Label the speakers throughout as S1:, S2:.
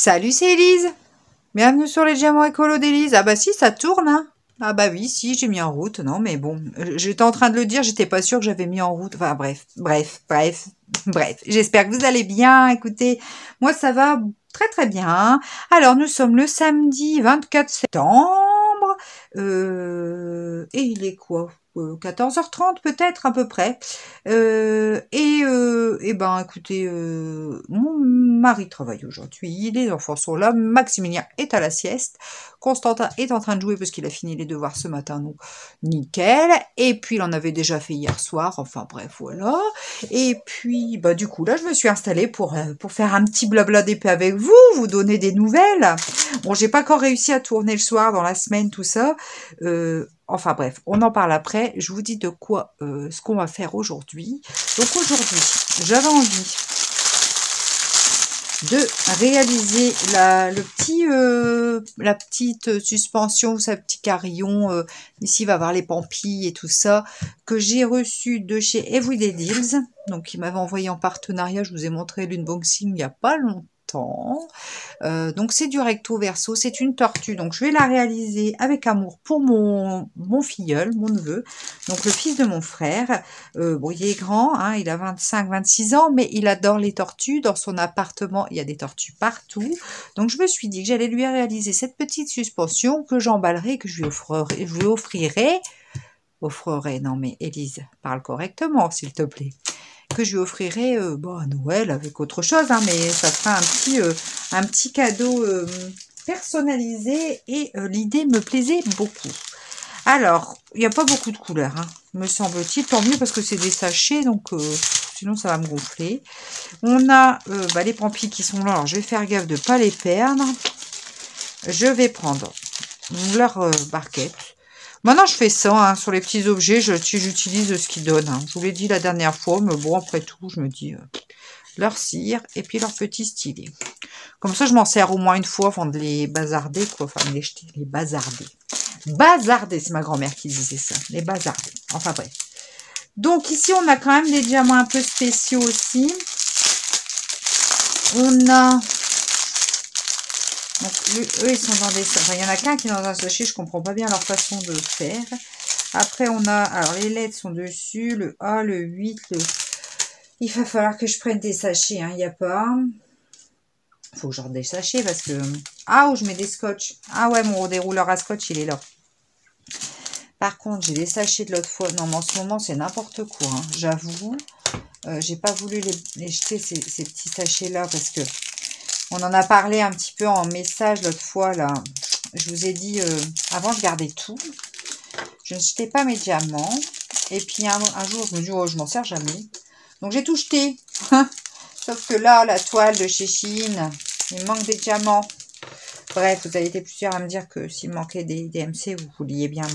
S1: Salut, c'est Elise. Bienvenue sur les diamants écolo d'Elise. Ah bah si, ça tourne, hein. Ah bah oui, si, j'ai mis en route. Non, mais bon, j'étais en train de le dire, j'étais pas sûre que j'avais mis en route. Enfin bref. J'espère que vous allez bien. Écoutez, moi ça va très très bien. Alors, nous sommes le samedi 24 septembre. Et il est quoi 14h30 peut-être à peu près. Et ben écoutez, mon mari travaille aujourd'hui, les enfants sont là, Maximilien est à la sieste, Constantin est en train de jouer parce qu'il a fini les devoirs ce matin, donc nickel. Et puis il en avait déjà fait hier soir, enfin bref voilà. Et puis bah du coup là je me suis installée pour faire un petit blabla d'épée avec vous, vous donner des nouvelles. Bon, j'ai pas encore réussi à tourner le soir dans la semaine tout ça. Enfin bref, on en parle après. Je vous dis de quoi, ce qu'on va faire aujourd'hui. Donc aujourd'hui, j'avais envie de réaliser la petite suspension, sa petit carillon. Ici, il va avoir les pampilles et tout ça que j'ai reçu de chez Everyday Deals. Donc, il m'avait envoyé en partenariat. Je vous ai montré l'unboxing il n'y a pas longtemps. Donc c'est du recto verso, c'est une tortue, donc je vais la réaliser avec amour pour mon filleul, mon neveu, donc le fils de mon frère. Bon, il est grand, hein, il a 25-26 ans, mais il adore les tortues. Dans son appartement, il y a des tortues partout, donc je me suis dit que j'allais lui réaliser cette petite suspension que j'emballerai, que je lui offrirai, non mais Élise, parle correctement s'il te plaît, que je lui offrirai à Noël avec autre chose, hein, mais ça sera un petit cadeau personnalisé et l'idée me plaisait beaucoup. Alors, il n'y a pas beaucoup de couleurs, hein, me semble-t-il, tant mieux parce que c'est des sachets, donc sinon ça va me gonfler. On a les pampilles qui sont là, alors je vais faire gaffe de ne pas les perdre. Je vais prendre leur barquette. Maintenant, je fais ça, hein, sur les petits objets, j'utilise ce qu'ils donnent. Hein. Je vous l'ai dit la dernière fois, mais bon, après tout, je me dis leur cire et puis leur petit stylet. Comme ça, je m'en sers au moins une fois avant de les bazarder, quoi. Enfin, de les jeter, les bazarder. Bazarder, c'est ma grand-mère qui disait ça. Les bazarder. Enfin, bref. Donc, ici, on a quand même des diamants un peu spéciaux aussi. On a... Donc, eux, ils sont dans des... Enfin, il y en a qu'un qui est dans un sachet, je comprends pas bien leur façon de faire. Après, on a... Alors, les lettres sont dessus, le A, le 8, le... Il va falloir que je prenne des sachets, hein, il n'y a pas... Il faut que je des sachets parce que... Ah, où je mets des scotch. Ah ouais, mon dérouleur à scotch, il est là. Par contre, j'ai des sachets de l'autre fois. Non, mais en ce moment, c'est n'importe quoi, hein, j'avoue. J'ai pas voulu les jeter, ces petits sachets-là, parce que... On en a parlé un petit peu en message l'autre fois, là. Je vous ai dit, avant, je gardais tout. Je ne jetais pas mes diamants. Et puis, un jour, je me dis, oh, je m'en sers jamais. Donc, j'ai tout jeté. Sauf que là, la toile de chez Chine, il manque des diamants. Bref, vous avez été plusieurs à me dire que s'il manquait des DMC, vous vouliez bien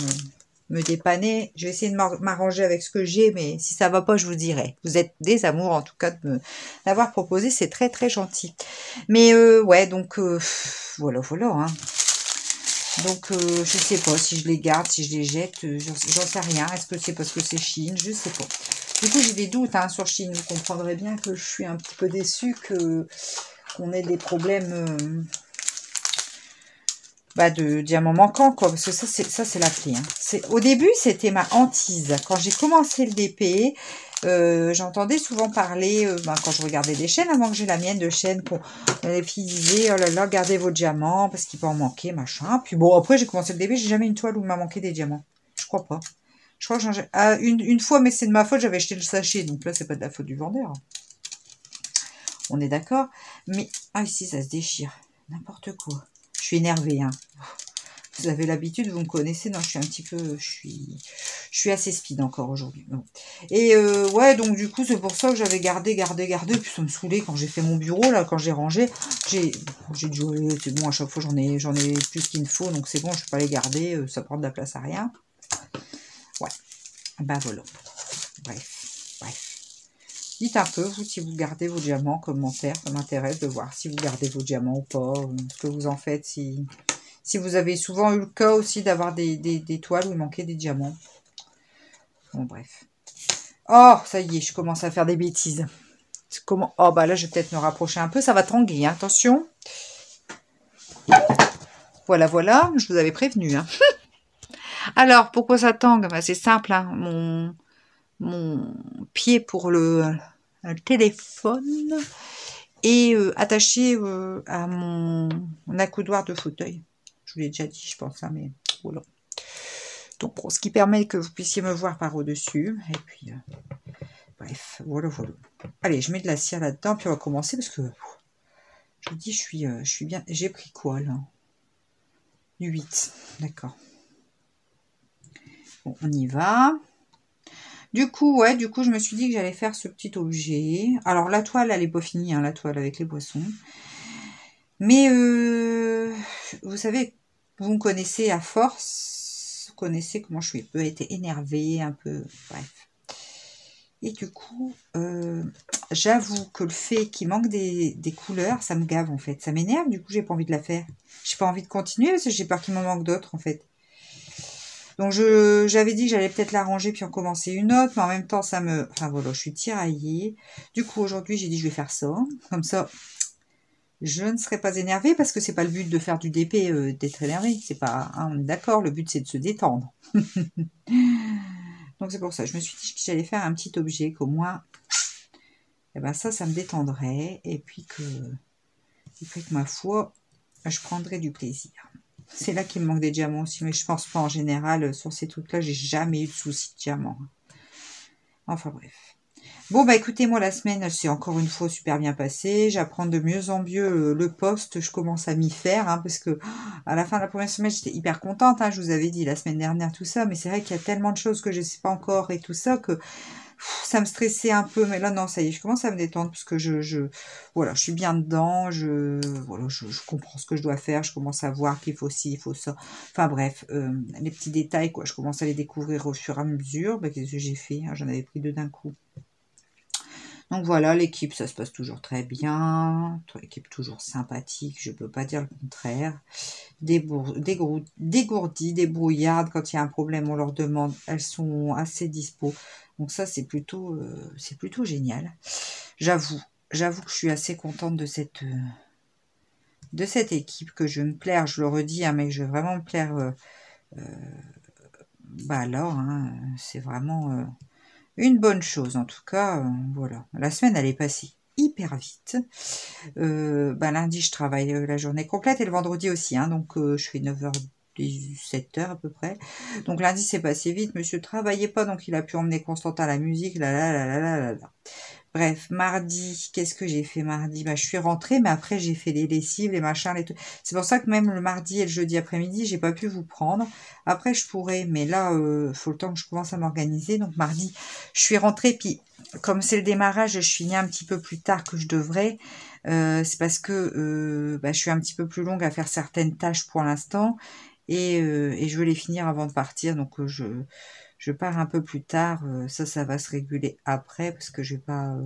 S1: me dépanner. Je vais essayer de m'arranger avec ce que j'ai, mais si ça va pas, je vous dirai. Vous êtes des amours, en tout cas, de me l'avoir proposé. C'est très, très gentil. Mais ouais, donc, voilà. Hein. Donc, je sais pas si je les garde, si je les jette. J'en sais rien. Est-ce que c'est parce que c'est Chine? Je sais pas. Du coup, j'ai des doutes hein, sur Chine. Vous comprendrez bien que je suis un petit peu déçue qu'on ait des problèmes... de diamants manquants, quoi, parce que ça c'est la clé. Hein. Au début, c'était ma hantise. Quand j'ai commencé le DP, j'entendais souvent parler, quand je regardais des chaînes, avant que j'ai la mienne de chaîne, les filles disaient, oh là là, gardez vos diamants, parce qu'il peut en manquer, machin. Puis bon, après, j'ai commencé le DP, j'ai jamais une toile où il m'a manqué des diamants. Je crois pas. Je crois que une fois, mais c'est de ma faute, j'avais jeté le sachet, donc là, c'est pas de la faute du vendeur. On est d'accord. Mais, ah, ici, ça se déchire. N'importe quoi. Je suis énervée, hein. Vous avez l'habitude, vous me connaissez. Non, je suis un petit peu... Je suis assez speed encore aujourd'hui. Bon. Et ouais, donc du coup, c'est pour ça que j'avais gardé. Puis ça me saoulait quand j'ai fait mon bureau, là, quand j'ai rangé. J'ai dit, c'est bon, à chaque fois, j'en ai plus qu'il me faut. Donc c'est bon, je ne vais pas les garder. Ça prend de la place à rien. Ouais. Voilà. Bref. Dites un peu, vous, si vous gardez vos diamants, commentaire, ça m'intéresse de voir si vous gardez vos diamants ou pas, ce que vous en faites, si vous avez souvent eu le cas aussi d'avoir des toiles où il manquait des diamants. Bon, bref. Oh, ça y est, je commence à faire des bêtises. Comment... Oh, bah là, je vais peut-être me rapprocher un peu, ça va tanguer, hein, attention. Voilà, voilà, je vous avais prévenu. Hein. Alors, pourquoi ça tangue? C'est simple, hein. Mon pied pour le téléphone est attaché à mon accoudoir de fauteuil. Je vous l'ai déjà dit, je pense, hein, mais voilà. Donc, bon, ce qui permet que vous puissiez me voir par au-dessus. Et puis, bref, voilà, voilà. Allez, je mets de la cire là-dedans, puis on va commencer parce que je vous dis, je suis bien. J'ai pris quoi là? Du 8, d'accord. Bon, on y va. Du coup, ouais, je me suis dit que j'allais faire ce petit objet. Alors, la toile, elle n'est pas finie, hein, la toile avec les poissons. Mais, vous savez, vous me connaissez à force. Vous connaissez comment je suis. Je peux être énervée, un peu... Bref. Et du coup, j'avoue que le fait qu'il manque des couleurs, ça me gave, en fait. Ça m'énerve, du coup, j'ai pas envie de la faire. J'ai pas envie de continuer parce que j'ai peur qu'il m'en manque d'autres, en fait. Donc j'avais dit que j'allais peut-être la ranger puis en commencer une autre, mais en même temps ça me... Enfin voilà, je suis tiraillée. Du coup aujourd'hui j'ai dit je vais faire ça. Comme ça, je ne serai pas énervée parce que c'est pas le but de faire du DP, d'être énervée. C'est pas... Hein, on est d'accord, le but c'est de se détendre. Donc c'est pour ça, je me suis dit que j'allais faire un petit objet qu'au moins, eh ben ça me détendrait. Et puis que ma foi, je prendrais du plaisir. C'est là qu'il me manque des diamants aussi, mais je pense pas en général, sur ces trucs-là, j'ai jamais eu de soucis de diamants. Enfin bref. Bon bah écoutez, moi la semaine, elle s'est encore une fois super bien passée. J'apprends de mieux en mieux le poste, je commence à m'y faire, hein, parce que à la fin de la première semaine, j'étais hyper contente, hein, je vous avais dit la semaine dernière tout ça, mais c'est vrai qu'il y a tellement de choses que je sais pas encore et tout ça que ça me stressait un peu, mais là non, ça y est, je commence à me détendre parce que voilà, je suis bien dedans, voilà, je comprends ce que je dois faire, je commence à voir qu'il faut ci, il faut ça. Enfin bref, les petits détails, quoi, je commence à les découvrir au fur et à mesure. Bah, qu'est-ce que j'ai fait, hein, j'en avais pris deux d'un coup. Donc voilà, l'équipe, ça se passe toujours très bien, l'équipe toujours sympathique, je peux pas dire le contraire. Dégourdies, débrouillardes, quand il y a un problème, on leur demande, elles sont assez dispo. Donc ça, c'est plutôt génial. J'avoue que je suis assez contente de cette équipe, que je vais me plaire, je le redis, hein, mais que je vais vraiment me plaire. Bah alors, hein, c'est vraiment une bonne chose, en tout cas, voilà. La semaine, elle est passée hyper vite. Bah, lundi, je travaille la journée complète et le vendredi aussi, hein, donc je fais 9h, 17h à peu près. Donc lundi, c'est passé vite. Monsieur travaillait pas, donc il a pu emmener Constantin à la musique, là, là, là, là, là, là, là. Bref, mardi, qu'est-ce que j'ai fait mardi? Bah, je suis rentrée, mais après, j'ai fait les lessives, les machins, les trucs. C'est pour ça que même le mardi et le jeudi après-midi, j'ai pas pu vous prendre. Après, je pourrais, mais là, faut le temps que je commence à m'organiser. Donc, mardi, je suis rentrée, puis comme c'est le démarrage, je finis un petit peu plus tard que je devrais. C'est parce que bah, je suis un petit peu plus longue à faire certaines tâches pour l'instant. Et je veux les finir avant de partir. Donc, je pars un peu plus tard, ça va se réguler après, parce que je vais pas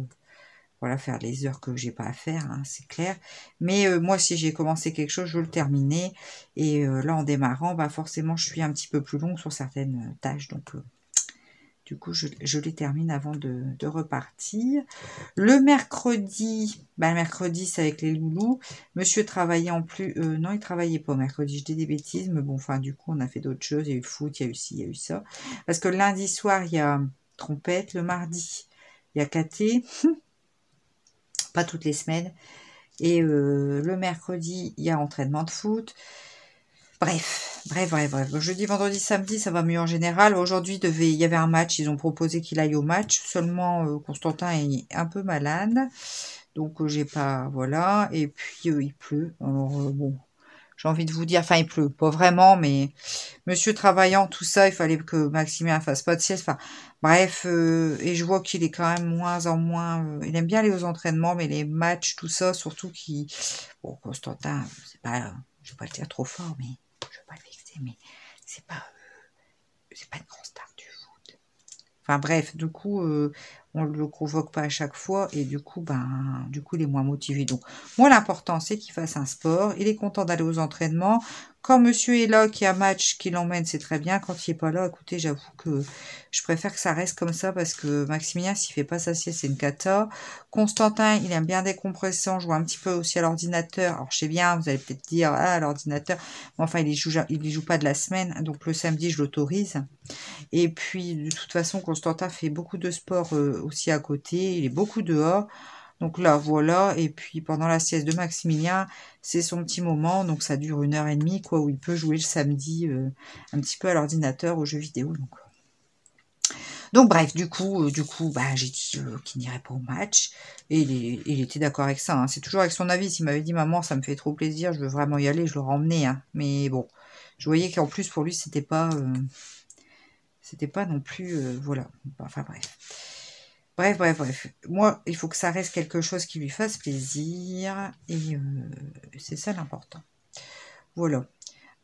S1: voilà, faire les heures que j'ai pas à faire, hein, c'est clair. Mais moi, si j'ai commencé quelque chose, je veux le terminer. Et là, en démarrant, bah, forcément, je suis un petit peu plus longue sur certaines tâches. Donc, du coup, je les termine avant de repartir. Le mercredi, bah, le mercredi, c'est avec les loulous. Monsieur travaillait en plus... non, il travaillait pas mercredi, je dis des bêtises. Mais bon, enfin, du coup, on a fait d'autres choses. Il y a eu le foot, il y a eu ci, il y a eu ça. Parce que lundi soir, il y a trompette. Le mardi, il y a caté. Pas toutes les semaines. Et le mercredi, il y a entraînement de foot. Bref. Jeudi, vendredi, samedi, ça va mieux en général. Aujourd'hui, il y avait un match. Ils ont proposé qu'il aille au match. Seulement, Constantin est un peu malade. Donc, j'ai pas... Voilà. Et puis, il pleut. Alors, bon, j'ai envie de vous dire... Enfin, il pleut. Pas vraiment, mais... Monsieur travaillant, tout ça, il fallait que Maximien fasse pas de sieste. Enfin, bref. Et je vois qu'il est quand même moins en moins... il aime bien aller aux entraînements, mais les matchs, tout ça, surtout qu'il... Bon, Constantin, c'est pas... je vais pas le dire trop fort, mais... Je vais pas le vexer, mais c'est pas une grande star du foot. Enfin bref, du coup, on ne le convoque pas à chaque fois et du coup, il est moins motivé. Donc, moi, l'important, c'est qu'il fasse un sport. Il est content d'aller aux entraînements. Quand monsieur est là, qu'il y a match, qu'il l'emmène, c'est très bien. Quand il n'est pas là, écoutez, j'avoue que je préfère que ça reste comme ça parce que Maximilien, s'il fait pas sa sieste, c'est une cata. Constantin, il aime bien décompresser. On joue un petit peu aussi à l'ordinateur. Alors, je sais bien, vous allez peut-être dire, ah, l'ordinateur. Mais enfin, il y joue pas de la semaine. Donc, le samedi, je l'autorise. Et puis, de toute façon, Constantin fait beaucoup de sport aussi à côté. Il est beaucoup dehors. Donc là, voilà. Et puis, pendant la sieste de Maximilien, c'est son petit moment. Donc, ça dure 1h30, quoi, où il peut jouer le samedi un petit peu à l'ordinateur, aux jeux vidéo. Donc bref, j'ai dit qu'il n'irait pas au match. Et il était d'accord avec ça. Hein. C'est toujours avec son avis. S'il m'avait dit, maman, ça me fait trop plaisir, je veux vraiment y aller, je l'aurais emmené. Hein. Mais bon, je voyais qu'en plus, pour lui, c'était pas non plus, voilà. Enfin bref. Bref. Moi, il faut que ça reste quelque chose qui lui fasse plaisir. Et c'est ça l'important. Voilà.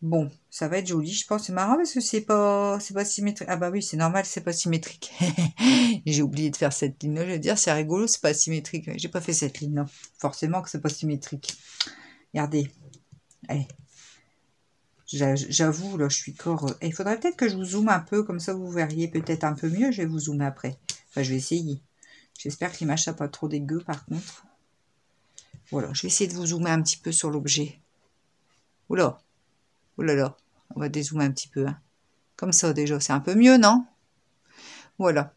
S1: Bon, ça va être joli, je pense. C'est marrant parce que c'est pas symétrique. Ah bah oui, c'est normal, c'est pas symétrique. J'ai oublié de faire cette ligne-là. Je vais dire, c'est rigolo, c'est pas symétrique. J'ai pas fait cette ligne-là. Forcément que c'est pas symétrique. Regardez. Allez. J'avoue, là, je suis corps... Il faudrait peut-être que je vous zoome un peu, comme ça vous verriez peut-être un peu mieux. Je vais vous zoomer après. Enfin, je vais essayer. J'espère que l'image n'est pas trop dégueu, par contre. Voilà, je vais essayer de vous zoomer un petit peu sur l'objet. Oula, oulala, on va dézoomer un petit peu. Hein. Comme ça, déjà, c'est un peu mieux, non? Voilà.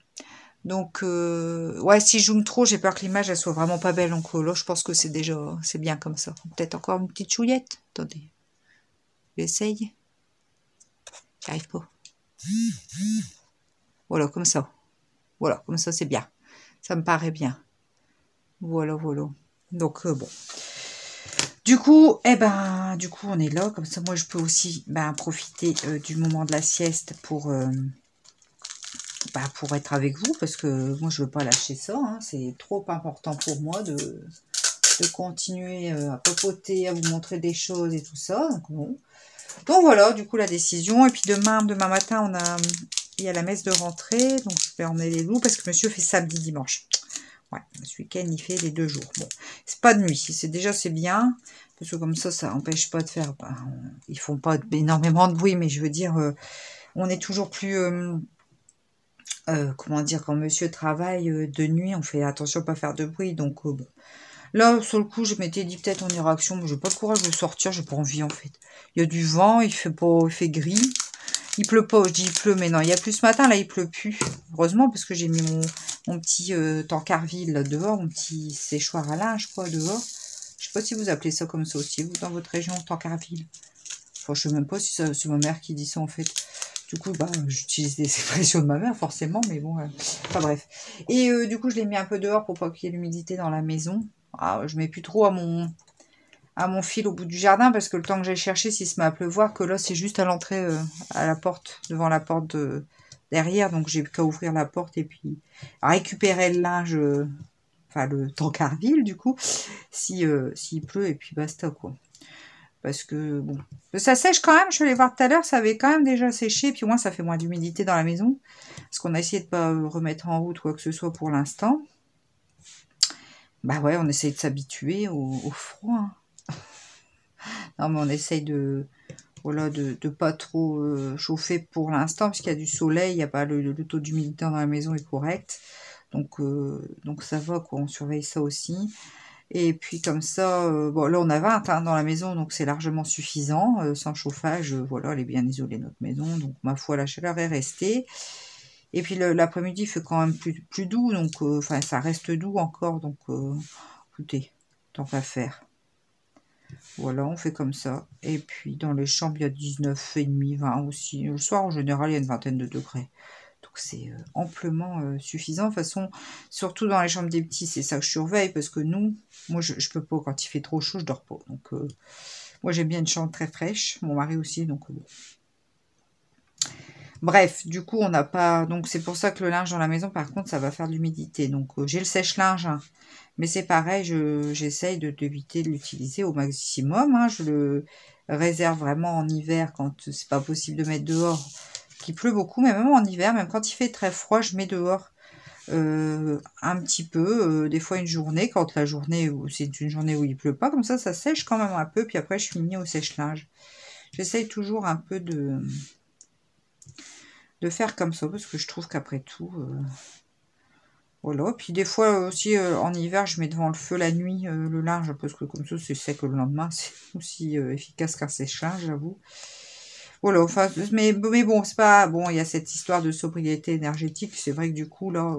S1: Donc, ouais, si je zoome trop, j'ai peur que l'image, elle soit vraiment pas belle. Donc là, je pense que c'est bien comme ça. Peut-être encore une petite chouillette. Attendez. J'essaye. J'y arrive pas. Voilà, comme ça. Voilà, comme ça, c'est bien. Ça me paraît bien. Voilà. Donc, bon. Du coup, on est là. Comme ça, moi, je peux aussi profiter du moment de la sieste pour être avec vous. Parce que moi, je veux pas lâcher ça. Hein. C'est trop important pour moi de continuer à papoter, à vous montrer des choses et tout ça. Donc, bon. Donc voilà, du coup, la décision. Et puis demain matin, il y a la messe de rentrée. Donc, je vais emmener les loups parce que monsieur fait samedi, dimanche. Ouais, ce week-end, il fait les 2 jours. Bon, c'est pas de nuit. C'est bien. Parce que comme ça n'empêche pas de faire... ils font pas énormément de bruit, mais je veux dire, on est toujours plus... comment dire, quand monsieur travaille de nuit, on fait attention à pas faire de bruit. Donc, bon. Là, sur le coup, je m'étais dit peut-être on ira action, mais j'ai pas le courage de sortir, j'ai pas envie en fait. Il y a du vent, il fait gris. Il pleut pas, je dis il pleut, mais non, il y a plus ce matin, là il pleut plus. Heureusement, parce que j'ai mis mon petit tancarville là dehors, mon petit séchoir à linge, quoi, dehors. Je sais pas si vous appelez ça comme ça aussi, vous, dans votre région, tancarville. Enfin, je sais même pas si c'est ma mère qui dit ça en fait. Du coup, j'utilise des expressions de ma mère, forcément, mais bon, enfin bref. Et du coup, je l'ai mis un peu dehors pour pas qu'il y ait l'humidité dans la maison. Ah, je mets plus trop à mon fil au bout du jardin parce que le temps que j'ai cherché, s'il se met à pleuvoir, que là, c'est juste à l'entrée, à la porte, devant la porte derrière. Donc, j'ai qu'à ouvrir la porte et puis récupérer le linge, enfin, le tancarville, du coup, s'il pleut et puis basta, quoi. Parce que, bon, ça sèche quand même, je suis allée voir tout à l'heure, ça avait quand même déjà séché, puis au moins ça fait moins d'humidité dans la maison, parce qu'on a essayé de ne pas remettre en route quoi que ce soit pour l'instant. Bah ouais, on essaye de s'habituer au froid. Hein. Non, mais on essaye de pas trop chauffer pour l'instant, parce qu'il y a du soleil, il y a pas le taux d'humidité dans la maison est correct, donc ça va, quoi, on surveille ça aussi. Et puis comme ça, bon là on a 20 hein, dans la maison, donc c'est largement suffisant, sans chauffage, voilà, elle est bien isolée notre maison, donc ma foi la chaleur est restée. Et puis l'après-midi il fait quand même plus doux, donc enfin ça reste doux encore, donc écoutez, tant qu'à faire. Voilà, on fait comme ça. Et puis dans les chambres il y a 19,5, 20 aussi. Le soir en général il y a une vingtaine de degrés. Donc c'est amplement suffisant. De toute façon, surtout dans les chambres des petits, c'est ça que je surveille. Parce que moi je peux pas, quand il fait trop chaud, je dors pas. Donc moi j'aime bien une chambre très fraîche. Mon mari aussi, donc bon. Bref, du coup on n'a pas... Donc c'est pour ça que le linge dans la maison, par contre, ça va faire de l'humidité. Donc j'ai le sèche-linge, hein. Mais c'est pareil, j'essaye d'éviter de l'utiliser au maximum. Hein. Je le réserve vraiment en hiver quand c'est pas possible de mettre dehors. qu'il pleut beaucoup, mais même en hiver, même quand il fait très froid, je mets dehors un petit peu, des fois une journée, quand la journée, c'est une journée où il pleut pas, comme ça sèche quand même un peu, puis après je finis au sèche-linge. J'essaye toujours un peu de faire comme ça, parce que je trouve qu'après tout, voilà. Puis des fois aussi, en hiver, je mets devant le feu la nuit le linge, parce que comme ça c'est sec le lendemain, c'est aussi efficace qu'un sèche-linge, j'avoue. Voilà, enfin, mais bon, c'est pas... Bon, il y a cette histoire de sobriété énergétique, c'est vrai que du coup, là,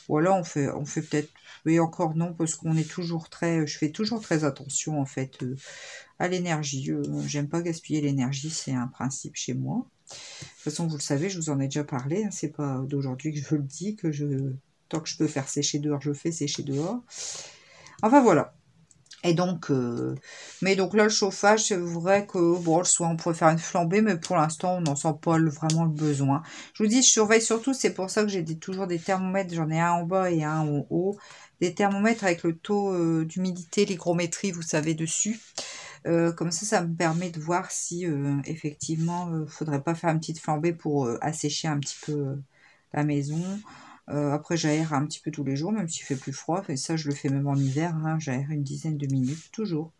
S1: voilà, on fait peut-être... Mais encore non, parce qu'on est toujours très... Je fais toujours très attention, en fait, à l'énergie. J'aime pas gaspiller l'énergie, c'est un principe chez moi. De toute façon, vous le savez, je vous en ai déjà parlé, hein, c'est pas d'aujourd'hui que je le dis, que tant que je peux faire sécher dehors, je fais sécher dehors. Enfin, voilà. Et donc, mais donc là, le chauffage, c'est vrai que, bon, le soir, on pourrait faire une flambée, mais pour l'instant, on n'en sent pas vraiment le besoin. Je vous dis, je surveille surtout, c'est pour ça que j'ai toujours des thermomètres, j'en ai un en bas et un en haut. Des thermomètres avec le taux d'humidité, l'hygrométrie, vous savez, dessus. Comme ça me permet de voir si, effectivement, faudrait pas faire une petite flambée pour assécher un petit peu la maison. Après, j'aère un petit peu tous les jours, même s'il fait plus froid. Et ça, je le fais même en hiver. Hein, j'aère une dizaine de minutes, toujours.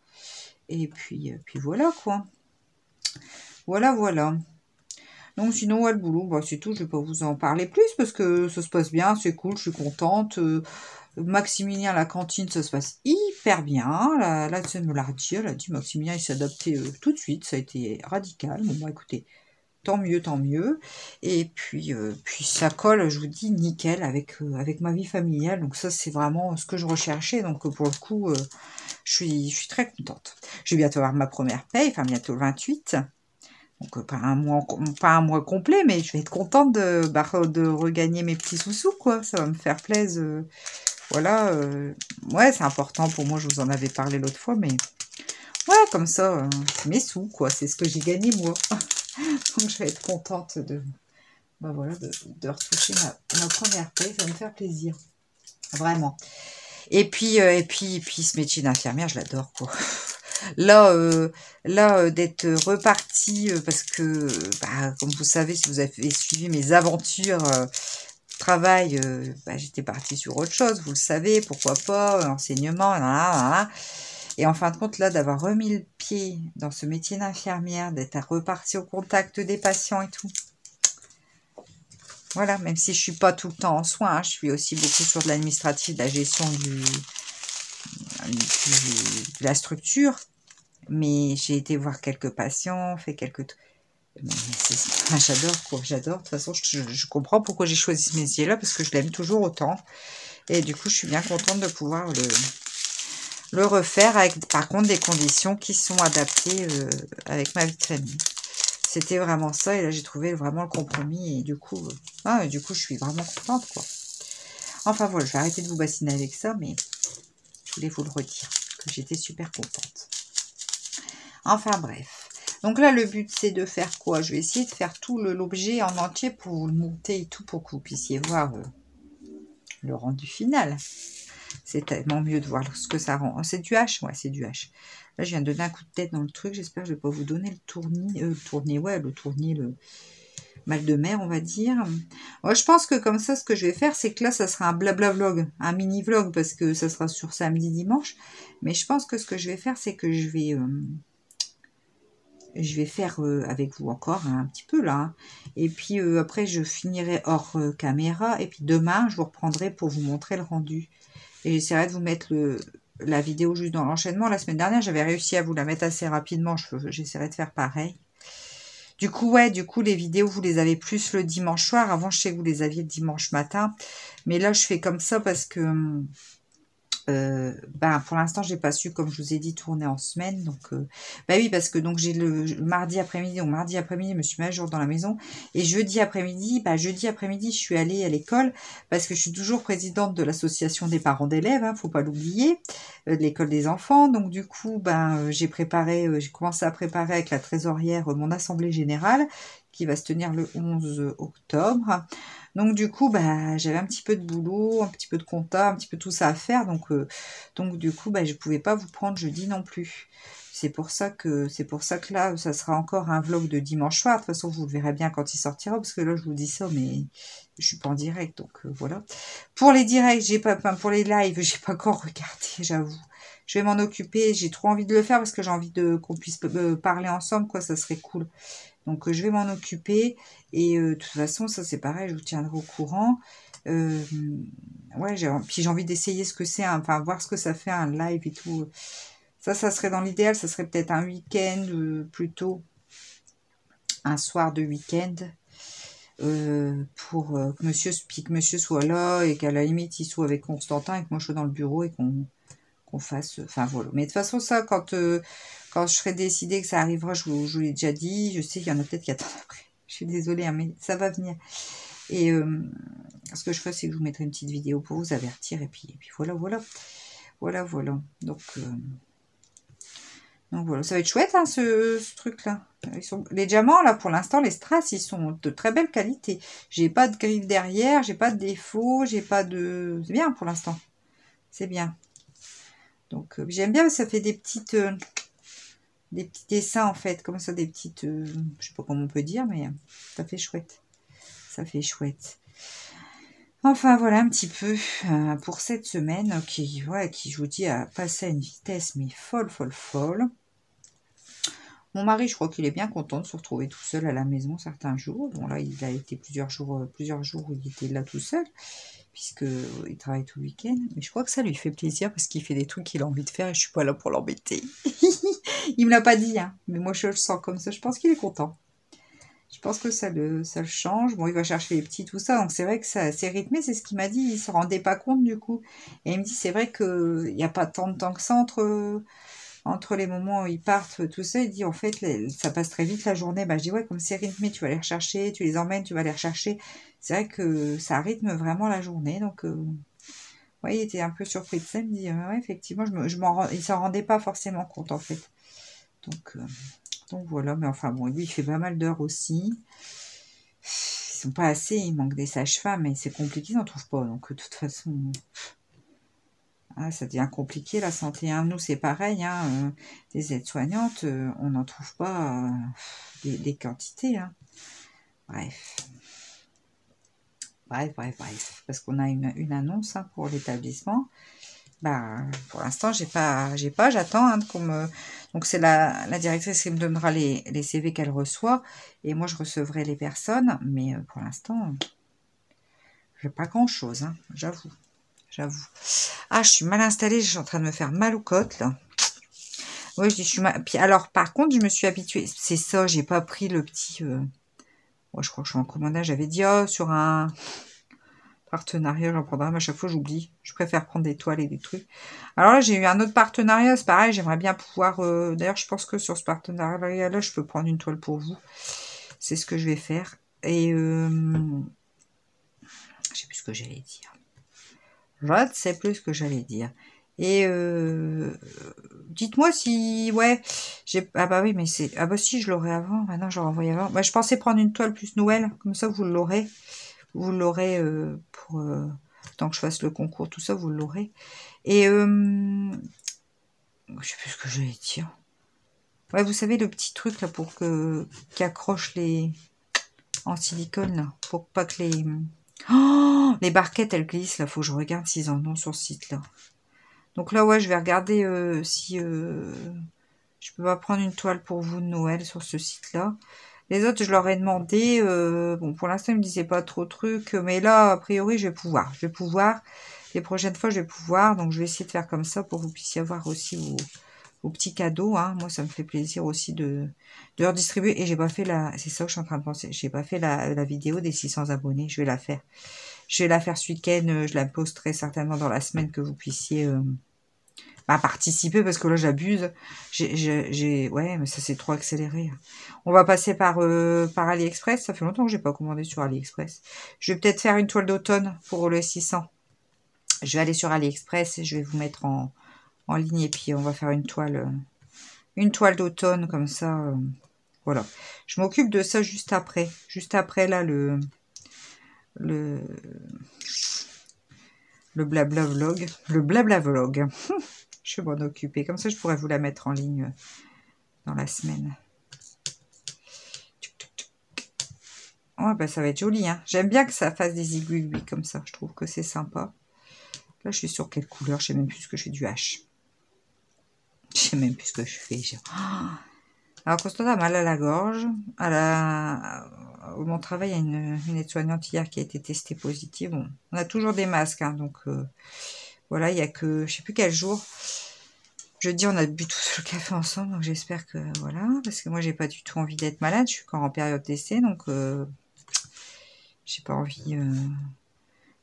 S1: Et puis voilà, quoi. Voilà, voilà. Donc, sinon, ouais, le boulot, bah, c'est tout. Je vais pas vous en parler plus parce que ça se passe bien, c'est cool, je suis contente. Maximilien, la cantine, ça se passe hyper bien. La scène me l'a redit, elle a dit Maximilien, il s'est adapté tout de suite. Ça a été radical. Bon, bah, écoutez, tant mieux, tant mieux. Et puis ça colle, je vous dis, nickel avec ma vie familiale. Donc ça, c'est vraiment ce que je recherchais. Donc pour le coup, je suis très contente. Je vais bientôt avoir ma première paye, enfin bientôt le 28. Donc pas un mois complet, mais je vais être contente de regagner mes petits sous-sous, quoi. Ça va me faire plaisir. Voilà. Ouais, c'est important pour moi, je vous en avais parlé l'autre fois, mais ouais, comme ça, c'est mes sous, quoi. C'est ce que j'ai gagné, moi. Donc je vais être contente bah voilà, de retoucher ma première paye, ça va me faire plaisir. Vraiment. Et puis ce métier d'infirmière, je l'adore, quoi. Là, d'être repartie, parce que, bah, comme vous savez, si vous avez suivi mes aventures travail, bah, j'étais partie sur autre chose, vous le savez, pourquoi pas, enseignement, et en fin de compte, là, d'avoir remis le pied dans ce métier d'infirmière, d'être repartie au contact des patients et tout. Voilà, même si je suis pas tout le temps en soins, hein, je suis aussi beaucoup sur de l'administratif, de la gestion de la structure. Mais j'ai été voir quelques patients, fait quelques... J'adore, quoi, j'adore. De toute façon, je comprends pourquoi j'ai choisi ce métier-là, parce que je l'aime toujours autant. Et du coup, je suis bien contente de pouvoir le refaire avec, par contre, des conditions qui sont adaptées avec ma vie de famille. C'était vraiment ça, et là, j'ai trouvé vraiment le compromis, et du coup, je suis vraiment contente, quoi. Enfin, voilà, je vais arrêter de vous bassiner avec ça, mais je voulais vous le redire, que j'étais super contente. Enfin, bref. Donc là, le but, c'est de faire quoi? Je vais essayer de faire tout l'objet en entier pour vous le monter et tout, pour que vous puissiez voir le rendu final. C'est tellement mieux de voir ce que ça rend. Oh, c'est du H? Ouais, c'est du H. Là, je viens de donner un coup de tête dans le truc. J'espère que je ne vais pas vous donner le tournis. Le mal de mer, on va dire. Ouais, je pense que comme ça, ce que je vais faire, c'est que là, ça sera un blabla vlog, un mini vlog, parce que ça sera sur samedi, dimanche. Mais je pense que ce que je vais faire, c'est que je vais faire avec vous encore un petit peu là. Hein. Et puis après, je finirai hors caméra. Et puis demain, je vous reprendrai pour vous montrer le rendu. Et j'essaierai de vous mettre la vidéo juste dans l'enchaînement. La semaine dernière, j'avais réussi à vous la mettre assez rapidement. J'essaierai de faire pareil. Du coup, les vidéos, vous les avez plus le dimanche soir. Avant, je sais que vous les aviez le dimanche matin. Mais là, je fais comme ça parce que... pour l'instant, j'ai pas su, comme je vous ai dit, tourner en semaine. Donc, oui, parce que donc j'ai le mardi après-midi. Donc, mardi après-midi, je me suis mis à jour dans la maison. Et jeudi après-midi, je suis allée à l'école parce que je suis toujours présidente de l'association des parents d'élèves. Hein, faut pas l'oublier, de l'école des enfants. Donc, du coup, j'ai commencé à préparer avec la trésorière mon assemblée générale qui va se tenir le 11 octobre. Donc du coup, j'avais un petit peu de boulot, un petit peu de compta, un petit peu tout ça à faire. Donc du coup, je ne pouvais pas vous prendre jeudi non plus. c'est pour ça que là, ça sera encore un vlog de dimanche soir. De toute façon, vous le verrez bien quand il sortira, parce que là, je vous dis ça, mais je suis pas en direct, donc voilà. Pour les directs, pour les lives, j'ai pas encore regardé, j'avoue. Je vais m'en occuper. J'ai trop envie de le faire parce que j'ai envie qu'on puisse parler ensemble, quoi. Ça serait cool. Donc, je vais m'en occuper. Et de toute façon, ça, c'est pareil. Je vous tiendrai au courant. Ouais, puis j'ai envie d'essayer ce que c'est, enfin, voir ce que ça fait un live et tout. Ça serait dans l'idéal. Ça serait peut-être un week-end, plutôt un soir de week-end. Pour que monsieur soit là et qu'à la limite, il soit avec Constantin et que moi, je sois dans le bureau et qu'on fasse... Enfin, voilà. Mais de toute façon, ça, quand je serai décidée que ça arrivera, je vous l'ai déjà dit. Je sais qu'il y en a peut-être qui attendent après. Je suis désolée, hein, mais ça va venir. Et ce que je ferai, c'est que je vous mettrai une petite vidéo pour vous avertir. Et puis voilà. Voilà. Donc voilà. Ça va être chouette, hein, ce truc-là. Les diamants, là, pour l'instant, les strass, ils sont de très belle qualité. J'ai pas de griffe derrière, j'ai pas de défaut, j'ai pas de... C'est bien pour l'instant. C'est bien. Donc, j'aime bien, ça fait des petits dessins, en fait. Comme ça, des petites... je sais pas comment on peut dire, mais ça fait chouette. Ça fait chouette. Enfin, voilà un petit peu pour cette semaine qui, je vous dis, a passé à une vitesse, mais folle. Mon mari, je crois qu'il est bien content de se retrouver tout seul à la maison certains jours. Bon, là, il a été plusieurs jours où il était là tout seul, puisqu'il travaille tout le week-end. Mais je crois que ça lui fait plaisir parce qu'il fait des trucs qu'il a envie de faire et je suis pas là pour l'embêter. Il me l'a pas dit, hein, mais moi, je le sens comme ça. Je pense qu'il est content. Je pense que ça le change. Bon, il va chercher les petits, tout ça. Donc, c'est vrai que c'est rythmé. C'est ce qu'il m'a dit. Il ne se rendait pas compte, du coup. Et il me dit, c'est vrai qu'il n'y a pas tant de temps que ça entre les moments où ils partent, tout ça. Il dit, en fait, ça passe très vite la journée. Bah, je dis, ouais, comme c'est rythmé, tu vas les rechercher, tu les emmènes, tu vas les rechercher. C'est vrai que ça rythme vraiment la journée. Donc, ouais, il était un peu surpris de ça. Il me dit, ouais, effectivement, il s'en rendait pas forcément compte, en fait. Donc voilà, mais enfin bon, lui il fait pas mal d'heures aussi. Ils sont pas assez, il manque des sages-femmes, mais c'est compliqué, ils n'en trouvent pas. Donc de toute façon, ça devient compliqué la santé. Hein. Nous c'est pareil, hein, des aides-soignantes, on n'en trouve pas des quantités. Hein. Bref. Parce qu'on a une annonce hein, pour l'établissement. Bah, pour l'instant, j'attends hein, donc c'est la directrice qui me donnera les CV qu'elle reçoit et moi je recevrai les personnes, mais pour l'instant, j'ai pas grand-chose, hein, j'avoue. Ah, je suis mal installée, je suis en train de me faire mal aux côtes là. Oui, je dis je suis mal. Puis alors par contre, je me suis habituée, c'est ça, j'ai pas pris le petit moi je crois que je suis en commandage, j'avais dit sur un partenariat, j'en prendrai, mais à chaque fois j'oublie. Je préfère prendre des toiles et des trucs. Alors là, j'ai eu un autre partenariat, c'est pareil, j'aimerais bien pouvoir... D'ailleurs, je pense que sur ce partenariat-là, je peux prendre une toile pour vous. C'est ce que je vais faire. Et... je sais plus ce que j'allais dire. Je ne sais plus ce que j'allais dire. Et dites-moi si... Ouais, ah bah oui, mais c'est... Ah bah si, je l'aurais avant. Maintenant, je l'aurais envoyé avant. Bah, je pensais prendre une toile plus Noël. Comme ça, vous l'aurez. Vous l'aurez pour... tant que je fasse le concours, tout ça, vous l'aurez. Et je sais plus ce que j'allais dire. Ouais, vous savez, le petit truc là pour qui accroche les... en silicone, là, pour pas que les... Oh, les barquettes, elles glissent, là, faut que je regarde s'ils en ont sur ce site-là. Donc là, ouais, je vais regarder si je peux pas prendre une toile pour vous de Noël sur ce site-là. Les autres, je leur ai demandé. Bon, pour l'instant, ils me disaient pas trop de trucs. Mais là, a priori, je vais pouvoir. Les prochaines fois, je vais pouvoir. Donc, je vais essayer de faire comme ça pour que vous puissiez avoir aussi vos petits cadeaux. Hein. Moi, ça me fait plaisir aussi de leur distribuer. Et j'ai pas fait c'est ça que je suis en train de penser. J'ai pas fait la vidéo des 600 abonnés. Je vais la faire. Je vais la faire ce week-end. Je la posterai certainement dans la semaine que vous puissiez... participer parce que là j'abuse. Ouais, mais ça c'est trop accéléré. On va passer par AliExpress. Ça fait longtemps que j'ai pas commandé sur AliExpress. Je vais peut-être faire une toile d'automne pour le 600. Je vais aller sur AliExpress et je vais vous mettre en ligne et puis on va faire une toile d'automne comme ça. Voilà. Je m'occupe de ça juste après. Juste après là le blabla vlog. Le blabla vlog. Je vais m'en occuper. Comme ça, je pourrais vous la mettre en ligne dans la semaine. Ouais, bah ça va être joli, hein. J'aime bien que ça fasse des aiguilles comme ça. Je trouve que c'est sympa. Là, je suis sur quelle couleur? Je sais même plus ce que je fais du H. Je sais même plus ce que je fais. Alors, Constanta a mal à la gorge. Mon travail, il y a une aide-soignante hier qui a été testée positive. Bon, on a toujours des masques, hein, donc voilà, il n'y a que, je sais plus quel jour. Jeudi, on a bu tout le café ensemble, donc j'espère que, voilà, parce que moi, j'ai pas du tout envie d'être malade. Je suis encore en période d'essai, donc j'ai pas envie...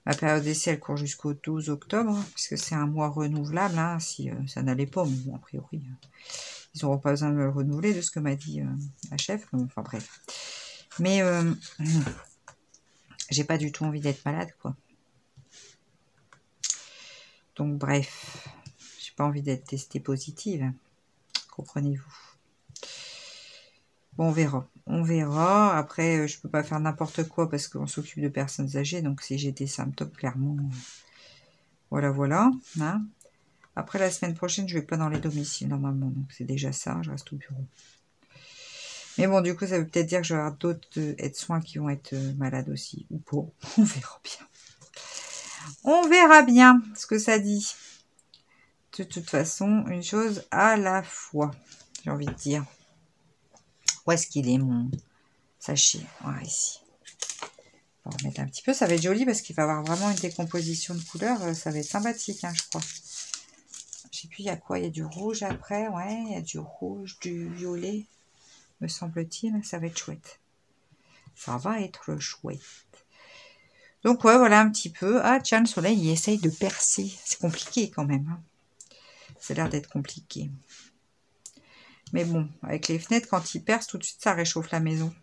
S1: Ma période d'essai, elle court jusqu'au 12 octobre, puisque c'est un mois renouvelable, hein, si ça n'allait pas, mais bon, a priori... Ils n'auront pas besoin de me le renouveler, de ce que m'a dit la chef. Enfin bref. Mais j'ai pas du tout envie d'être malade, quoi. Donc bref. J'ai pas envie d'être testée positive. Comprenez-vous. Bon, on verra. On verra. Après, je peux pas faire n'importe quoi parce qu'on s'occupe de personnes âgées. Donc si j'ai des symptômes, clairement... voilà, voilà. Hein. Après, la semaine prochaine, je vais pas dans les domiciles, normalement. Donc c'est déjà ça. Je reste au bureau. Mais bon, du coup, ça veut peut-être dire que je vais avoir d'autres aides-soins qui vont être malades aussi. Ou pas. On verra bien. On verra bien ce que ça dit. De toute façon, une chose à la fois. J'ai envie de dire. Où est-ce qu'il est, mon sachet? Voilà, ici. On va remettre un petit peu. Ça va être joli parce qu'il va y avoir vraiment une décomposition de couleurs. Ça va être sympathique, hein, je crois. Je sais plus, il y a quoi? Il y a du rouge après. Ouais, il y a du rouge, du violet. Me semble-t-il. Ça va être chouette. Ça va être chouette. Donc ouais, voilà un petit peu. Ah tiens, le soleil, il essaye de percer. C'est compliqué quand même. Hein. Ça a l'air d'être compliqué. Mais bon, avec les fenêtres, quand il perce, tout de suite, ça réchauffe la maison.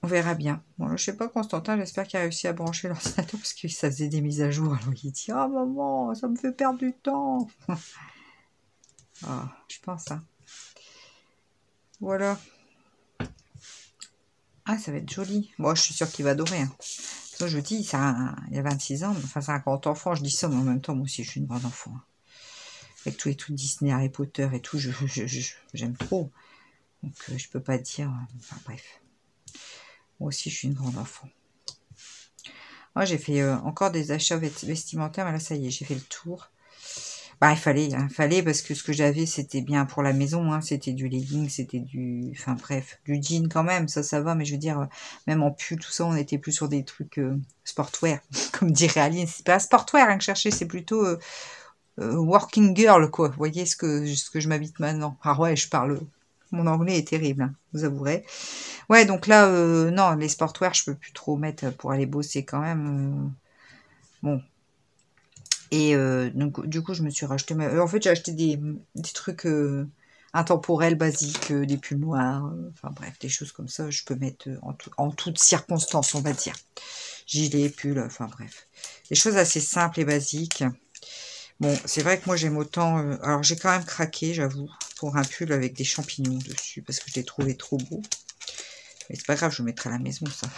S1: On verra bien. Bon, je sais pas, Constantin, j'espère qu'il a réussi à brancher l'ordinateur parce que ça faisait des mises à jour. Alors il dit, ah maman, ça me fait perdre du temps. Ah, je pense, hein. Voilà. Ah, ça va être joli. Bon, je suis sûre qu'il va adorer. Hein. Ça, je dis, ça, il y a 26 ans, enfin, c'est un grand enfant, je dis ça, mais en même temps, moi aussi, je suis une grande enfant. Hein. Avec tous les trucs Disney, Harry Potter et tout, j'aime trop. Donc, je peux pas dire... enfin, bref. Moi aussi, je suis une grande enfant. Moi, j'ai fait encore des achats vestimentaires, mais là, ça y est, j'ai fait le tour. Bah, il fallait parce que ce que j'avais, c'était bien pour la maison. Hein, c'était du legging, c'était du... Enfin, bref, du jean quand même, ça va. Mais je veux dire, même en pull, tout ça, on était plus sur des trucs sportwear, comme dirait Aline. C'est pas sportwear hein, que je cherchais, c'est plutôt... working girl, quoi. Vous voyez ce que je m'habite maintenant. Ah ouais, je parle... Mon anglais est terrible, hein, vous avouerez. Ouais, donc là, non, les sportwear, je peux plus trop mettre pour aller bosser quand même. Bon. Et donc, du coup, je me suis racheté... en fait, j'ai acheté des trucs intemporels, basiques, des pulls noirs. Enfin bref, des choses comme ça, je peux mettre en toutes circonstances, on va dire. Gilets, pulls, enfin bref. Des choses assez simples et basiques. Bon, c'est vrai que moi j'aime autant... alors j'ai quand même craqué, j'avoue, pour un pull avec des champignons dessus, parce que je l'ai trouvé trop beau. Mais c'est pas grave, je le mettrai à la maison, ça.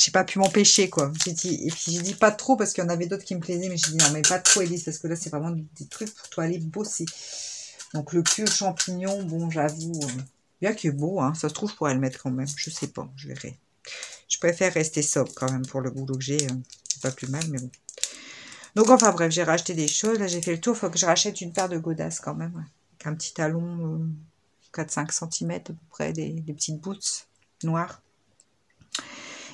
S1: J'ai pas pu m'empêcher, quoi. J'ai dit, et puis j'ai dit pas trop, parce qu'il y en avait d'autres qui me plaisaient, mais j'ai dit non, mais pas trop, Élise, parce que là c'est vraiment des trucs pour toi aller bosser. Donc le pull champignon, bon, j'avoue, bien qu'il est beau, hein, ça se trouve, je pourrais le mettre quand même. Je sais pas, je verrai. Je préfère rester sobre quand même pour le boulot que j'ai. C'est pas plus mal, mais bon. Donc, enfin bref, j'ai racheté des choses. Là, j'ai fait le tour. Il faut que je rachète une paire de godasses quand même. Avec un petit talon, 4-5 cm à peu près, des petites boots noires.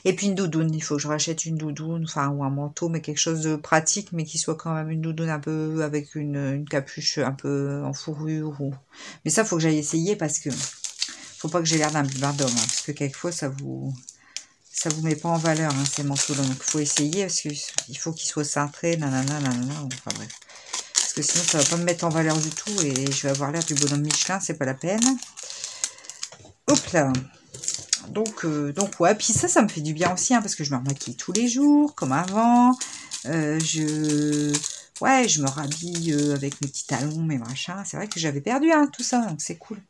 S1: Et puis une doudoune. Il faut que je rachète une doudoune, enfin, ou un manteau, mais quelque chose de pratique, mais qui soit quand même une doudoune un peu avec une capuche un peu en fourrure. Mais ça, il faut que j'aille essayer parce que faut pas que j'ai l'air d'un barbin d'homme. Hein, parce que quelquefois, ça vous met pas en valeur, hein, ces manteaux-là. Donc, il faut essayer, parce qu'il faut qu'ils soient cintrés, nanana, enfin bref. Parce que sinon, ça va pas me mettre en valeur du tout, et je vais avoir l'air du bonhomme Michelin, c'est pas la peine. Hop là. Donc ouais, puis ça me fait du bien aussi, hein, parce que je me remaquille tous les jours, comme avant. Ouais, je me rhabille avec mes petits talons, mes machins. C'est vrai que j'avais perdu, hein, tout ça, donc c'est cool.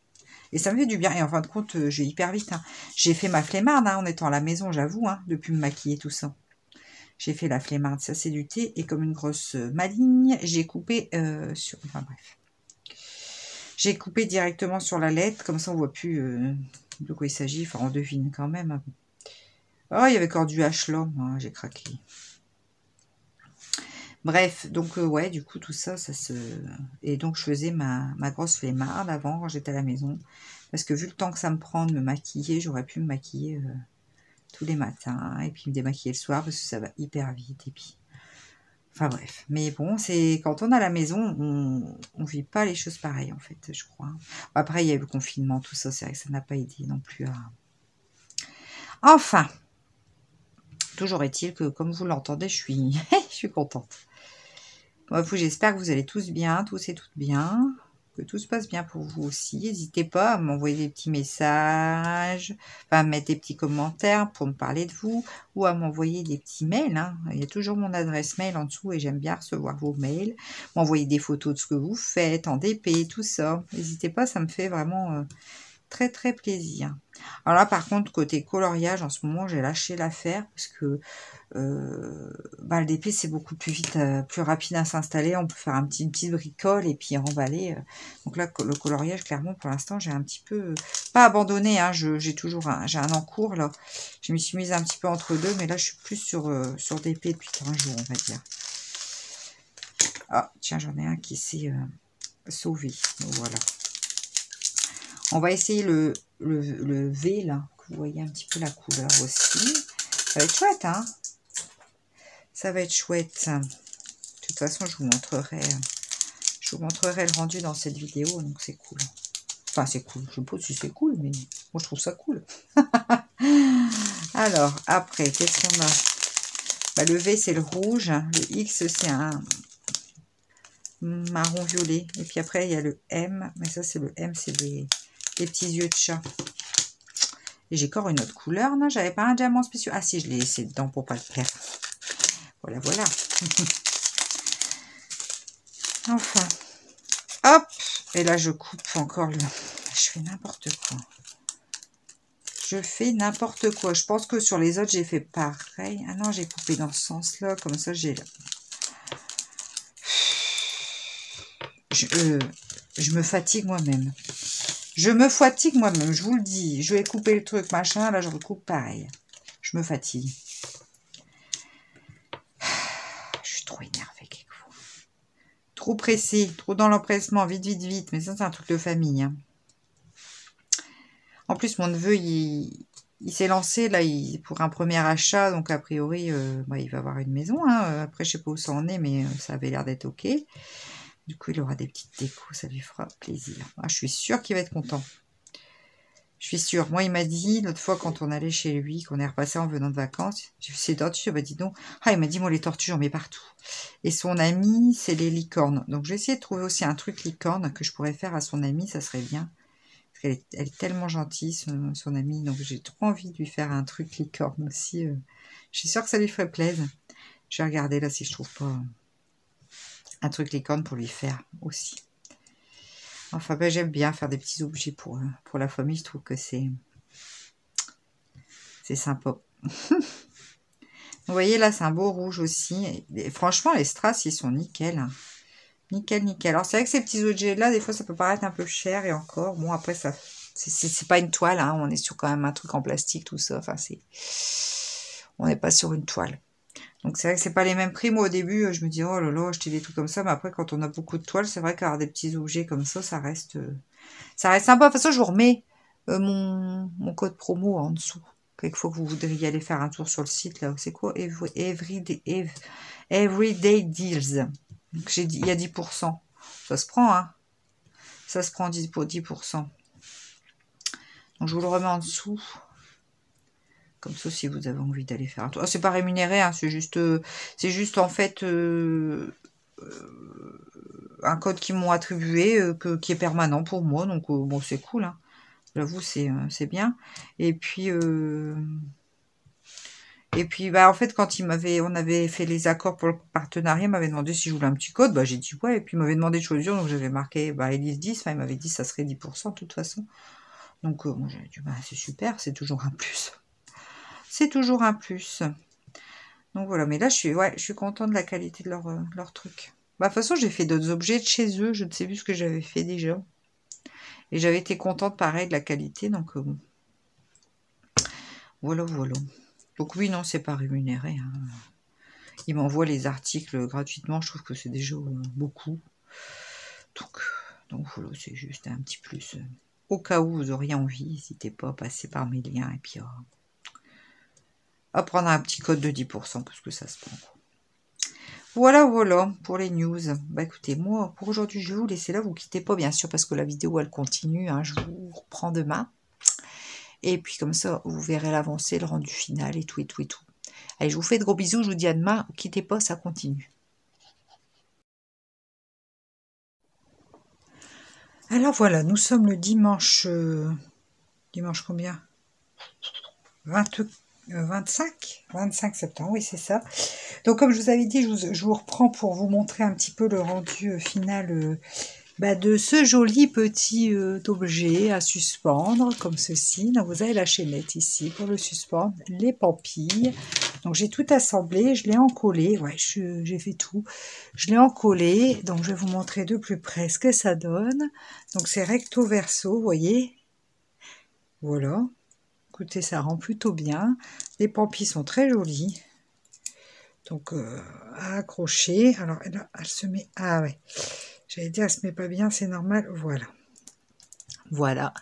S1: Et ça me fait du bien. Et en fin de compte, je vais hyper vite. Hein. J'ai fait ma flemmarde hein, en étant à la maison, j'avoue, hein, depuis me maquiller tout ça. J'ai fait la flemmarde, ça c'est du thé. Et comme une grosse maligne, j'ai coupé sur... Enfin bref. J'ai coupé directement sur la lettre, comme ça on voit plus de quoi il s'agit. Enfin, on devine quand même. Oh, il y avait encore du H-Lom, hein, j'ai craqué. Bref, donc ouais, du coup, tout ça, ça se... Et donc, je faisais ma grosse flemmarde avant, quand j'étais à la maison. Parce que vu le temps que ça me prend de me maquiller, j'aurais pu me maquiller tous les matins. Et puis me démaquiller le soir, parce que ça va hyper vite. Et puis... Enfin bref. Mais bon, c'est quand on est à la maison, on vit pas les choses pareilles, en fait, je crois. Après, il y a eu le confinement, tout ça, c'est vrai que ça n'a pas aidé non plus à... Enfin, toujours est-il que, comme vous l'entendez, je suis contente. Bon, j'espère que vous allez tous bien, tous et toutes bien, que tout se passe bien pour vous aussi. N'hésitez pas à m'envoyer des petits messages, enfin, à mettre des petits commentaires pour me parler de vous, ou à m'envoyer des petits mails. Hein. Il y a toujours mon adresse mail en dessous et j'aime bien recevoir vos mails. M'envoyer des photos de ce que vous faites, en DP, tout ça. N'hésitez pas, ça me fait vraiment... très très plaisir. Alors là par contre côté coloriage en ce moment j'ai lâché l'affaire parce que le DP c'est beaucoup plus vite, plus rapide à s'installer, on peut faire une petite bricole et puis remballer. Donc là le coloriage clairement pour l'instant j'ai un petit peu, pas abandonné, hein, j'ai toujours j'ai un en cours là, je me suis mise un petit peu entre deux mais là je suis plus sur DP depuis 15 jours on va dire. Ah tiens j'en ai un qui s'est sauvé, donc voilà. On va essayer le V, là, que vous voyez un petit peu la couleur aussi. Ça va être chouette, hein? Ça va être chouette. De toute façon, je vous montrerai le rendu dans cette vidéo, donc c'est cool. Enfin, c'est cool. Je sais pas si c'est cool, mais moi, je trouve ça cool. Alors, après, qu'est-ce qu'on a? Le V, c'est le rouge. Le X, c'est un marron violet. Et puis après, il y a le M. Mais ça, c'est le M, c'est des petits yeux de chat. Et j'ai encore une autre couleur, non? J'avais pas un diamant spécial. Ah si, je l'ai laissé dedans pour pas le perdre. Voilà, voilà. Enfin. Hop. Et là, je coupe encore le... Je fais n'importe quoi. Je fais n'importe quoi. Je pense que sur les autres, j'ai fait pareil. Ah non, j'ai coupé dans ce sens-là. Comme ça, j'ai... Je me fatigue moi-même. Je me fatigue moi-même, je vous le dis. Je vais couper le truc, machin. Là, je recoupe pareil. Je me fatigue. Je suis trop énervée quelquefois. Trop pressée, trop dans l'empressement. Vite, vite, vite. Mais ça, c'est un truc de famille. Hein. En plus, mon neveu, il s'est lancé là pour un premier achat. Donc, a priori, il va avoir une maison. Hein. Après, je sais pas où ça en est, mais ça avait l'air d'être OK. Du coup, il aura des petites décos. Ça lui fera plaisir. Ah, je suis sûre qu'il va être content. Je suis sûre. Moi, il m'a dit, l'autre fois, quand on allait chez lui, qu'on est repassé en venant de vacances, j'ai vu ses tortues, bah dis donc. Ah, il m'a dit, moi, les tortues, j'en mets partout. Et son ami, c'est les licornes. Donc, je vais essayer de trouver aussi un truc licorne que je pourrais faire à son ami, ça serait bien. Parce qu'elle est tellement gentille, son amie. Donc, j'ai trop envie de lui faire un truc licorne aussi. Je suis sûre que ça lui ferait plaisir. Je vais regarder là si je trouve pas un truc licorne pour lui faire aussi. Enfin, j'aime bien faire des petits objets pour la famille. Je trouve que c'est sympa. Vous voyez, là, c'est un beau rouge aussi. Et franchement, les strass, ils sont nickel. Hein. Nickel, nickel. Alors, c'est vrai que ces petits objets-là, des fois, ça peut paraître un peu cher. Et encore, bon, après, ça c'est pas une toile. Hein. On est sur quand même un truc en plastique, tout ça. Enfin, on n'est pas sur une toile. Donc, c'est vrai que c'est pas les mêmes prix. Moi, au début, je me dis, oh là là, acheter des trucs comme ça. Mais après, quand on a beaucoup de toiles, c'est vrai qu'avoir des petits objets comme ça reste sympa. De toute façon, je vous remets mon code promo en dessous. Quelquefois que vous voudriez aller faire un tour sur le site, là, c'est quoi? Everyday Deals. Donc, il y a 10%. Ça se prend, hein? Ça se prend 10%. Donc, je vous le remets en dessous. Comme ça, si vous avez envie d'aller faire un tour. Ah, c'est pas rémunéré, hein, c'est juste en fait un code qu'ils m'ont attribué, qui est permanent pour moi. Donc, bon, c'est cool, hein. J'avoue, c'est bien. Et puis, en fait, quand on avait fait les accords pour le partenariat, il m'avait demandé si je voulais un petit code. J'ai dit ouais. Et puis, il m'avait demandé de choisir. Donc, j'avais marqué Elise 10. Enfin, il m'avait dit que ça serait 10% de toute façon. Donc, moi, j'avais dit c'est super. C'est toujours un plus. C'est toujours un plus. Donc, voilà. Mais là, je suis contente de la qualité de leur truc. De toute façon, j'ai fait d'autres objets de chez eux. Je ne sais plus ce que j'avais fait déjà. Et j'avais été contente, pareil, de la qualité. Donc, voilà, voilà. Donc oui, non, c'est pas rémunéré. Hein. Ils m'envoient les articles gratuitement. Je trouve que c'est déjà beaucoup. Donc voilà, c'est juste un petit plus. Au cas où vous auriez envie, n'hésitez pas à passer par mes liens et puis à prendre un petit code de 10% parce que ça se prend. Voilà, voilà pour les news. Bah écoutez, moi pour aujourd'hui, je vais vous laisser là. Vous quittez pas bien sûr parce que la vidéo elle continue. Hein, je vous reprends demain. Et puis comme ça, vous verrez l'avancée, le rendu final et tout et tout et tout. Allez, je vous fais de gros bisous. Je vous dis à demain. Quittez pas, ça continue. Alors voilà, nous sommes le dimanche... dimanche combien 25 septembre, oui c'est ça. Donc comme je vous avais dit, je vous reprends pour vous montrer un petit peu le rendu final de ce joli petit objet à suspendre, comme ceci. Donc vous avez la chaînette ici pour le suspendre, les pampilles. Donc j'ai tout assemblé, je l'ai encollé, ouais j'ai fait tout. Je l'ai encollé, donc je vais vous montrer de plus près ce que ça donne. Donc c'est recto verso, vous voyez. Voilà. Écoutez, ça rend plutôt bien. Les pampilles sont très jolies. Donc, à accrocher. Alors, elle se met... Ah ouais. J'allais dire, elle se met pas bien, c'est normal. Voilà. Voilà.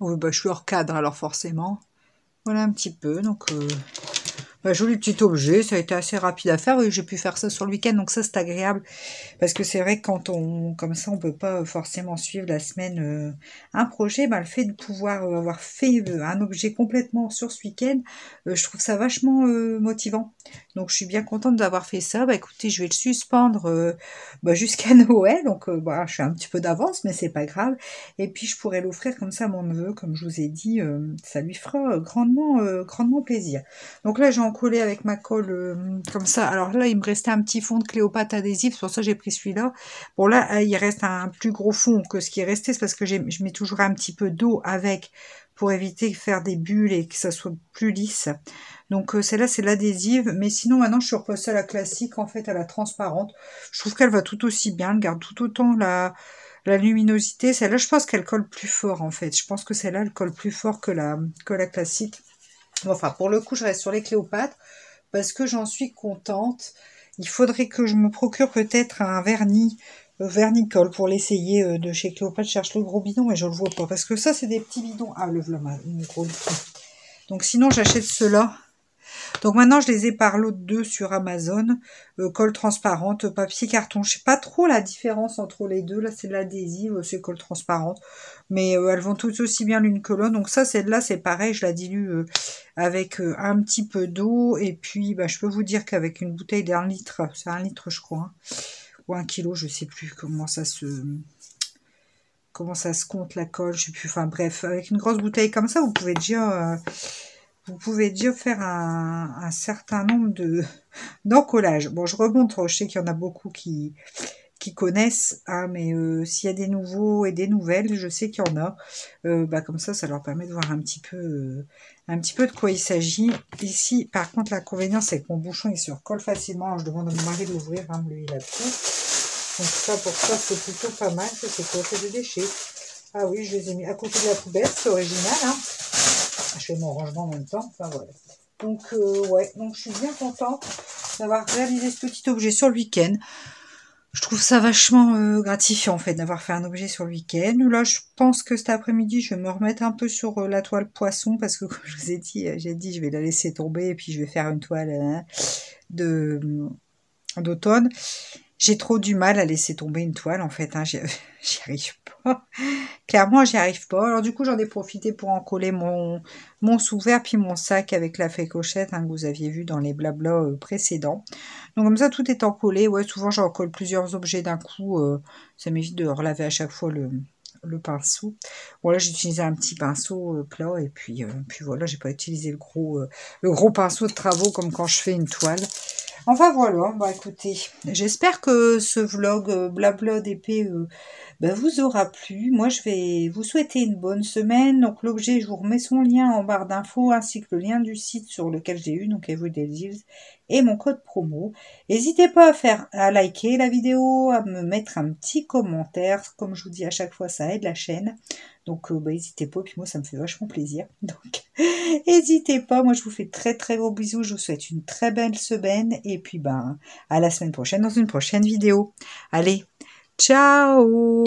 S1: Oh, bah, je suis hors cadre, alors forcément. Voilà un petit peu. Donc, joli petit objet. Ça a été assez rapide à faire. Oui, j'ai pu faire ça sur le week-end. Donc, ça, c'est agréable. Parce que c'est vrai que quand on... Comme ça, on peut pas forcément suivre la semaine un projet. Le fait de pouvoir avoir fait un objet complètement sur ce week-end, je trouve ça vachement motivant. Donc, je suis bien contente d'avoir fait ça. Écoutez, je vais le suspendre jusqu'à Noël. Donc, je suis un petit peu d'avance, mais c'est pas grave. Et puis, je pourrais l'offrir comme ça à mon neveu. Comme je vous ai dit, ça lui fera grandement plaisir. Donc là, j'ai encollé avec ma colle comme ça. Alors là, il me restait un petit fond de Cléopâtre adhésif. C'est pour ça que j'ai pris celui-là. Bon, là, il reste un plus gros fond que ce qui est resté. C'est parce que je mets toujours un petit peu d'eau avec pour éviter de faire des bulles et que ça soit plus lisse. Donc celle-là, c'est l'adhésive. Mais sinon, maintenant, je suis repassée à la classique, en fait, à la transparente. Je trouve qu'elle va tout aussi bien. Elle garde tout autant la luminosité. Celle-là, je pense qu'elle colle plus fort, en fait. Je pense que celle-là, elle colle plus fort que la classique. Enfin, pour le coup, je reste sur les Cléopâtres parce que j'en suis contente. Il faudrait que je me procure peut-être un vernis-colle pour l'essayer de chez Cléopâtre. Je cherche le gros bidon, mais je le vois pas parce que ça, c'est des petits bidons. Ah, le voilà, mon gros litre. Donc, sinon, j'achète ceux-là. Donc maintenant, je les ai par lot de 2 sur Amazon. Colle transparente, papier carton. Je sais pas trop la différence entre les deux. Là, c'est de l'adhésive, c'est colle transparente. Mais elles vont toutes aussi bien l'une que l'autre. Donc ça, celle-là, c'est pareil. Je la dilue avec un petit peu d'eau. Et puis, je peux vous dire qu'avec une bouteille d'1 litre, c'est 1 litre, je crois. Hein, ou 1 kilo, je sais plus comment ça se compte la colle. Je sais plus. Enfin bref, avec une grosse bouteille comme ça, vous pouvez déjà faire un certain nombre d'encollages. Bon, je remonte, je sais qu'il y en a beaucoup qui connaissent, hein, mais s'il y a des nouveaux et des nouvelles, je sais qu'il y en a. Comme ça leur permet de voir un petit peu de quoi il s'agit. Ici, par contre, l'inconvénient, c'est que mon bouchon, il se recolle facilement. Alors, je demande à mon mari de l'ouvrir, hein, lui, il a tout. Donc ça, pour ça, c'est plutôt pas mal. Ça, c'est quoi? C'est des déchets. Ah oui, je les ai mis à côté de la poubelle, c'est original, hein. Je fais mon rangement en même temps. Enfin, voilà. Donc, ouais. Donc, je suis bien contente d'avoir réalisé ce petit objet sur le week-end. Je trouve ça vachement gratifiant, en fait, d'avoir fait un objet sur le week-end. Là, je pense que cet après-midi, je vais me remettre un peu sur la toile poisson parce que, comme je vous ai dit, je vais la laisser tomber et puis je vais faire une toile d'automne. J'ai trop du mal à laisser tomber une toile, en fait. Hein. J'y arrive pas. Clairement, j'y arrive pas. Alors, du coup, j'en ai profité pour encoller mon sous-verre puis mon sac avec la fée-cochette que vous aviez vu dans les blablas précédents. Donc, comme ça, tout est encollé. Ouais, souvent, j'en colle plusieurs objets d'un coup. Ça m'évite de relaver à chaque fois le pinceau. Bon, là, j'ai utilisé un petit pinceau plat. Et puis voilà, j'ai pas utilisé le gros pinceau de travaux comme quand je fais une toile. Enfin voilà, écoutez, j'espère que ce vlog blabla d'épée vous aura plu. Moi, je vais vous souhaiter une bonne semaine. Donc, l'objet, je vous remets son lien en barre d'infos ainsi que le lien du site sur lequel j'ai eu, donc Everyday Deals, et mon code promo. N'hésitez pas à liker la vidéo, à me mettre un petit commentaire. Comme je vous dis à chaque fois, ça aide la chaîne. Donc, n'hésitez pas. Puis moi, ça me fait vachement plaisir. Donc, n'hésitez pas. Moi, je vous fais très, très gros bisous. Je vous souhaite une très belle semaine. Et puis, à la semaine prochaine dans une prochaine vidéo. Allez, ciao!